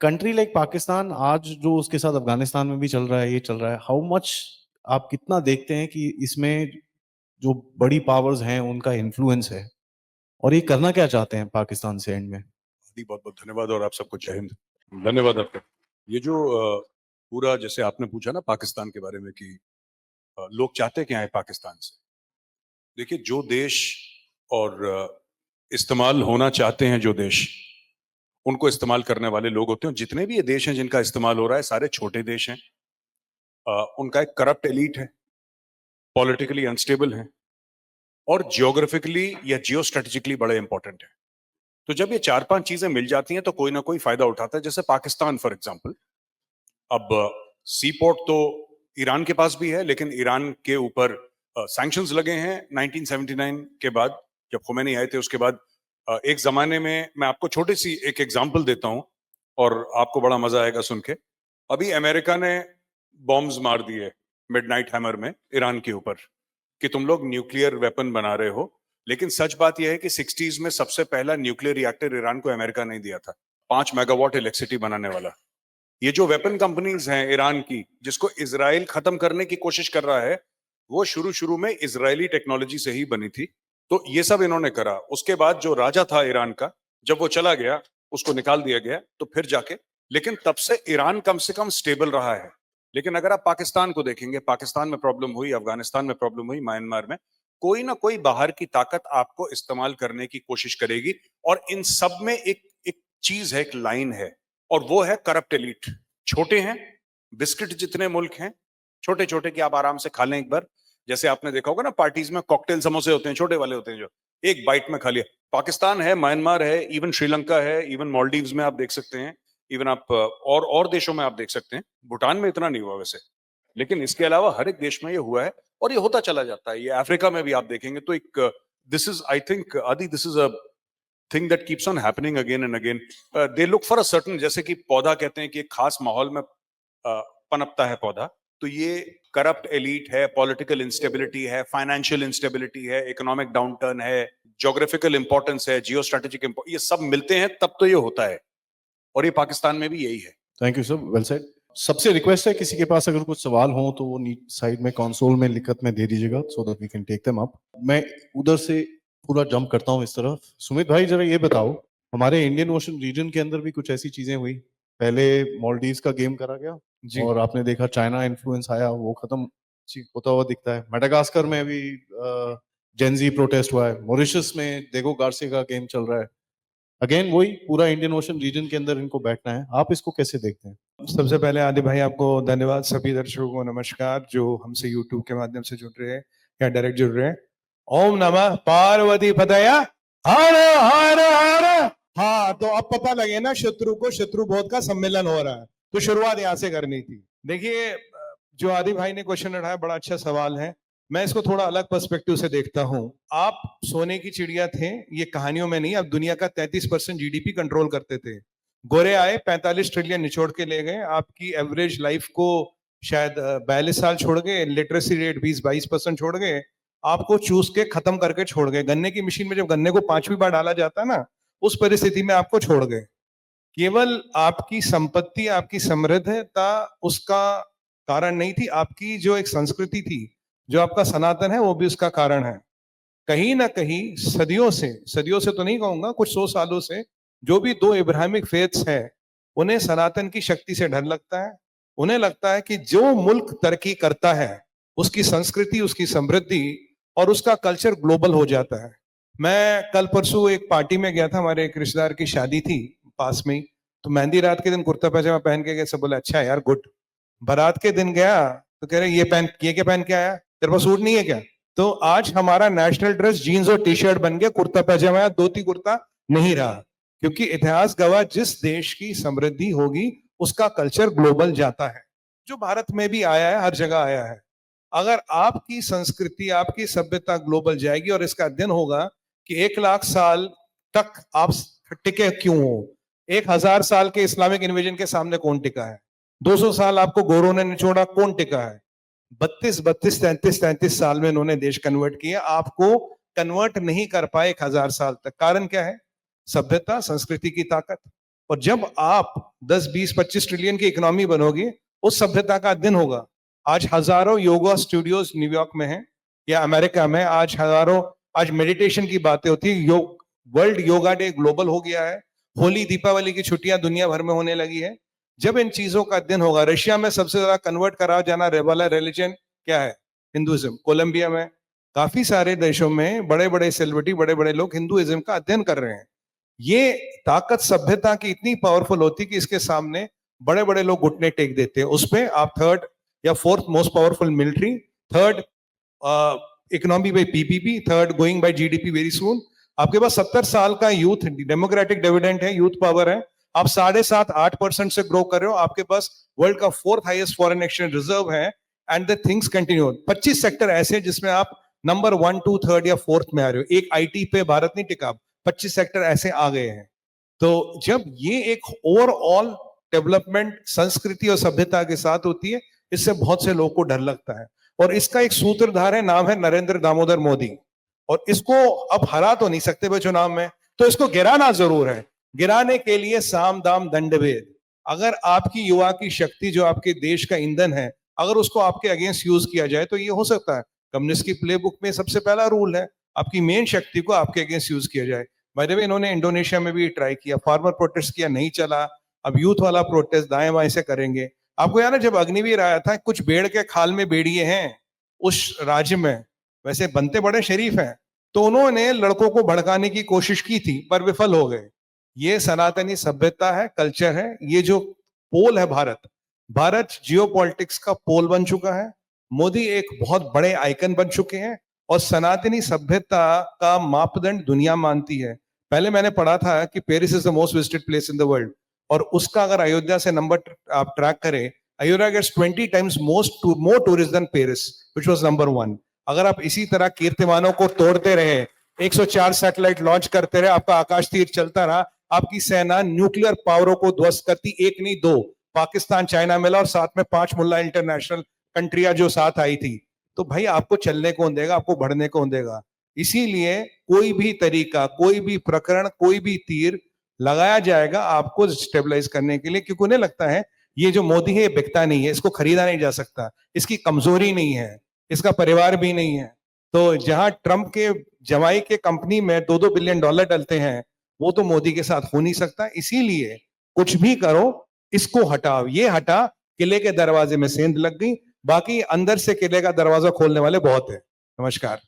Country like Pakistan आज जो उसके साथ अफगानिस्तान में भी चल रहा है, ये चल रहा है, हाउ मच आप कितना देखते हैं कि इसमें जो बड़ी पावर्स हैं उनका इन्फ्लुएंस है, और ये करना क्या चाहते हैं पाकिस्तान से एंड में? जी, बहुत बहुत धन्यवाद और आप सबको जय हिंद। धन्यवाद आपका। ये जो पूरा जैसे आपने पूछा ना पाकिस्तान के बारे में कि लोग चाहते क्या है पाकिस्तान से। देखिए, जो देश और इस्तेमाल होना चाहते हैं जो देश, उनको इस्तेमाल करने वाले लोग होते हैं। जितने भी ये देश हैं जिनका इस्तेमाल हो रहा है, सारे छोटे देश हैं। उनका एक करप्ट एलीट है, पॉलिटिकली अनस्टेबल है और जियोग्राफिकली या जियो स्ट्रेटेजिकली बड़े इंपॉर्टेंट है। तो जब ये चार पांच चीजें मिल जाती हैं तो कोई ना कोई फायदा उठाता है। जैसे पाकिस्तान फॉर एग्जांपल, अब सी पोर्ट तो ईरान के पास भी है, लेकिन ईरान के ऊपर सैंक्शंस लगे हैं 1979 के बाद, जब खुमैनी आए थे। उसके बाद एक जमाने में, मैं आपको छोटी सी एक एग्जांपल देता हूं और आपको बड़ा मजा आएगा सुन के। अभी अमेरिका ने बॉम्ब्स मार दिए मिडनाइट हैमर में ईरान के ऊपर कि तुम लोग न्यूक्लियर वेपन बना रहे हो। लेकिन सच बात यह है कि 60s में सबसे पहला न्यूक्लियर रिएक्टर ईरान को अमेरिका नहीं दिया था, 5 मेगावाट इलेक्ट्रिसिटी बनाने वाला। ये जो वेपन कंपनीज हैं ईरान की, जिसको इजराइल खत्म करने की कोशिश कर रहा है, वो शुरू शुरू में इजरायली टेक्नोलॉजी से ही बनी थी। तो ये सब इन्होंने करा। उसके बाद जो राजा था ईरान का, जब वो चला गया, उसको निकाल दिया गया, तो फिर जाके, लेकिन तब से ईरान कम से कम स्टेबल रहा है। लेकिन अगर आप पाकिस्तान को देखेंगे, पाकिस्तान में प्रॉब्लम हुई, अफगानिस्तान में प्रॉब्लम हुई, म्यांमार में, कोई ना कोई बाहर की ताकत आपको इस्तेमाल करने की कोशिश करेगी। और इन सब में एक एक चीज है, एक लाइन है, और वो है करप्ट एलीट। छोटे हैं, बिस्किट जितने मुल्क हैं, छोटे छोटे कि आप आराम से खा लें एक बार। जैसे आपने देखा होगा ना, पार्टीज में कॉकटेल समोसे होते हैं, छोटे वाले होते हैं, जो एक बाइट में खा लिया। पाकिस्तान है, म्यांमार है, इवन श्रीलंका है, इवन मालदीव्स में आप देख सकते हैं, इवन आप और देशों में आप देख सकते हैं। भूटान में इतना नहीं हुआ वैसे, लेकिन इसके अलावा हर एक देश में ये हुआ है और ये होता चला जाता है। ये अफ्रीका में भी आप देखेंगे तो एक, दिस इज, आई थिंक आदि, this is a thing that keeps on happening again and again. They look for a certain, जैसे कि पौधा कहते हैं कि एक खास माहौल में पनपता है पौधा, तो ये करप्ट एलीट है, पॉलिटिकल इंस्टेबिलिटी है, फाइनेंशियल इंस्टेबिलिटी है, इकोनॉमिक डाउनटर्न है, ज्योग्राफिकल इंपॉर्टेंस है, जियो स्ट्रेटेजिक, ये सब मिलते हैं तब तो ये होता है। और ये पाकिस्तान में भी यही है। Thank you sir, well said. सबसे रिक्वेस्ट है, किसी के पास अगर कुछ सवाल हो तो वो साइड में कंसोल में लिखत में दे दीजिएगा, so that we can take them up. मैं उधर से पूरा जंप करता हूँ इस तरफ। सुमित भाई, जरा ये बताओ, हमारे इंडियन ओशन रीजन के अंदर भी कुछ ऐसी चीजें हुई। पहले मालदीव्स का गेम करा गया जी। और आपने देखा चाइना इन्फ्लुएंस आया, वो खत्म होता हुआ दिखता है। मेडागास्कर में भी जेनजी प्रोटेस्ट हुआ है। मॉरिशस में देखो गार्सिया का गेम चल रहा है। अगेन वही पूरा इंडियन ओशन रीजन के अंदर इनको बैठना है। आप इसको कैसे देखते हैं? सबसे पहले आदि भाई आपको धन्यवाद, सभी दर्शकों को नमस्कार जो हमसे यूट्यूब के माध्यम से जुड़ रहे हैं या डायरेक्ट जुड़ रहे हैं। ओम नमः पार्वती पतया हर हर हर। हाँ, तो अब पता लगे ना शत्रु को, शत्रुबोध का सम्मेलन हो रहा है, तो शुरुआत यहाँ से करनी थी। देखिए, जो आदि भाई ने क्वेश्चन उठाया, बड़ा अच्छा सवाल है। मैं इसको थोड़ा अलग पर्सपेक्टिव से देखता हूं। आप सोने की चिड़िया थे, ये कहानियों में नहीं, अब दुनिया का 33% जीडीपी कंट्रोल करते थे। गोरे आए, 45 ट्रिलियन निचोड़ के ले गए, आपकी एवरेज लाइफ को शायद 42 साल छोड़ गए, लिटरेसी रेट 20-22% छोड़ गए, आपको चूस के खत्म करके छोड़ गए। गन्ने की मशीन में जब गन्ने को 5वीं बार डाला जाता है ना, उस परिस्थिति में आपको छोड़ गए। केवल आपकी संपत्ति, आपकी समृद्धता उसका कारण नहीं थी, आपकी जो एक संस्कृति थी, जो आपका सनातन है, वो भी उसका कारण है। कहीं ना कहीं सदियों से तो नहीं कहूंगा, कुछ 100 सालों से जो भी दो इब्राहिमिक फेथ्स हैं, उन्हें सनातन की शक्ति से डर लगता है। उन्हें लगता है कि जो मुल्क तरक्की करता है, उसकी संस्कृति, उसकी समृद्धि और उसका कल्चर ग्लोबल हो जाता है। मैं कल परसों एक पार्टी में गया था, हमारे एक रिश्तेदार की शादी थी पास में ही, तो मेहंदी रात के दिन कुर्ता पैजामा पहन के गए। सब बोले अच्छा यार, गुड। बारात के दिन गया तो कह रहे ये क्या पहन के आया, तेरे पास सूट नहीं है क्या? तो आज हमारा नेशनल ड्रेस जीन्स और टी शर्ट बन गया, कुर्ता पैजामा या धोती कुर्ता नहीं रहा। क्योंकि इतिहास गवाह, जिस देश की समृद्धि होगी उसका कल्चर ग्लोबल जाता है, जो भारत में भी आया है, हर जगह आया है। अगर आपकी संस्कृति, आपकी सभ्यता ग्लोबल जाएगी, और इसका अध्ययन होगा कि 1 लाख साल तक आप टिके क्यों हो। 1000 साल के इस्लामिक इन्वेजन के सामने कौन टिका है? 200 साल आपको गोरों ने निचोड़ा, कौन टिका है? 33 साल में इन्होंने देश कन्वर्ट किया, आपको कन्वर्ट नहीं कर पाए 1000 साल तक। कारण क्या है? सभ्यता, संस्कृति की ताकत। और जब आप 10, 20, 25 ट्रिलियन की इकोनॉमी बनोगी, उस सभ्यता का अध्ययन होगा। आज हजारों योगा स्टूडियोज न्यूयॉर्क में हैं या अमेरिका में, आज मेडिटेशन की बातें होती है। वर्ल्ड योगा डे ग्लोबल हो गया है। होली, दीपावली की छुट्टियां दुनिया भर में होने लगी है। जब इन चीजों का अध्ययन होगा, रशिया में सबसे ज्यादा कन्वर्ट करा जाना वाला रिलीजन क्या है? हिंदुइज्म। कोलंबिया में, काफी सारे देशों में बड़े बड़े सेलिब्रिटी, बड़े बड़े लोग हिंदुइज्म का अध्ययन कर रहे हैं। ये ताकत सभ्यता की इतनी पावरफुल होती कि इसके सामने बड़े बड़े लोग घुटने टेक देते हैं। उसपे आप थर्ड या fourth most powerful military, third economy bye PPP, third going by GDP very soon. आपके पास 70 साल का यूथ डेमोक्रेटिक डिविडेंड है, यूथ पावर है। आप 7.5-8% से ग्रो कर रहे हो। आपके पास वर्ल्ड का 4th highest foreign exchange reserve है। And the things continue. 25 sector ऐसे जिसमें आप नंबर 1, 2, 3 या 4th में आ रहे हो। एक आईटी पे भारत नहीं टिका, 25 सेक्टर ऐसे आ गए हैं। तो जब ये एक ओवरऑल डेवलपमेंट संस्कृति और सभ्यता के साथ होती है, इससे बहुत से लोगों को डर लगता है। और इसका एक सूत्रधार है, नाम है नरेंद्र दामोदर मोदी। और इसको अब हरा तो नहीं सकते भाई चुनाव में, तो इसको गिराना जरूर है। गिराने के लिए साम दाम दंड भेद। अगर आपकी युवा की शक्ति जो आपके देश का ईंधन है, अगर उसको आपके अगेंस्ट यूज किया जाए तो ये हो सकता है। कम्युनिस्ट की प्लेबुक में सबसे पहला रूल है, आपकी मेन शक्ति को आपके अगेंस्ट यूज किया जाए। बाय द वे, इन्होंने इंडोनेशिया में भी ट्राई किया, फार्मर प्रोटेस्ट किया, नहीं चला। अब यूथ वाला प्रोटेस्ट दाएं बाएं से करेंगे। आपको याद है जब अग्निवीर आया था, कुछ भेड़ के खाल में भेड़िए हैं उस राज्य में, वैसे बनते बड़े शरीफ हैं, तो उन्होंने लड़कों को भड़काने की कोशिश की थी पर विफल हो गए। ये सनातनी सभ्यता है, कल्चर है। ये जो पोल है भारत जियोपॉलिटिक्स का पोल बन चुका है। मोदी एक बहुत बड़े आइकन बन चुके हैं और सनातनी सभ्यता का मापदंड दुनिया मानती है। पहले मैंने पढ़ा था कि Paris is the most visited place in the world, और उसका अगर अयोध्या से नंबर आप ट्रैक करें, Ayodhya gets 20 times more tourist than Paris, which was number 1। अगर आप इसी तरह कीर्तिमानों को तोड़ते रहे, 104 सैटेलाइट लॉन्च करते रहे, आपका आकाश तीर चलता रहा, आपकी सेना न्यूक्लियर पावरों को ध्वस्त करती, एक नहीं दो, पाकिस्तान चाइना मिला और साथ में 5 मुल्ला इंटरनेशनल कंट्रियां जो साथ आई थी, तो भाई आपको चलने कौन देगा, आपको बढ़ने कौन देगा? इसीलिए कोई भी तरीका, कोई भी प्रकरण, कोई भी तीर लगाया जाएगा आपको स्टेबलाइज करने के लिए, क्योंकि उन्हें लगता है ये जो मोदी है ये बिकता नहीं है, इसको खरीदा नहीं जा सकता, इसकी कमजोरी नहीं है, इसका परिवार भी नहीं है। तो जहां ट्रंप के जमाई के कंपनी में $2-2 बिलियन डलते हैं, वो तो मोदी के साथ हो नहीं सकता। इसीलिए कुछ भी करो, इसको हटाओ। ये हटा, किले के दरवाजे में सेंध लग गई, बाकी अंदर से किले का दरवाजा खोलने वाले बहुत है। नमस्कार।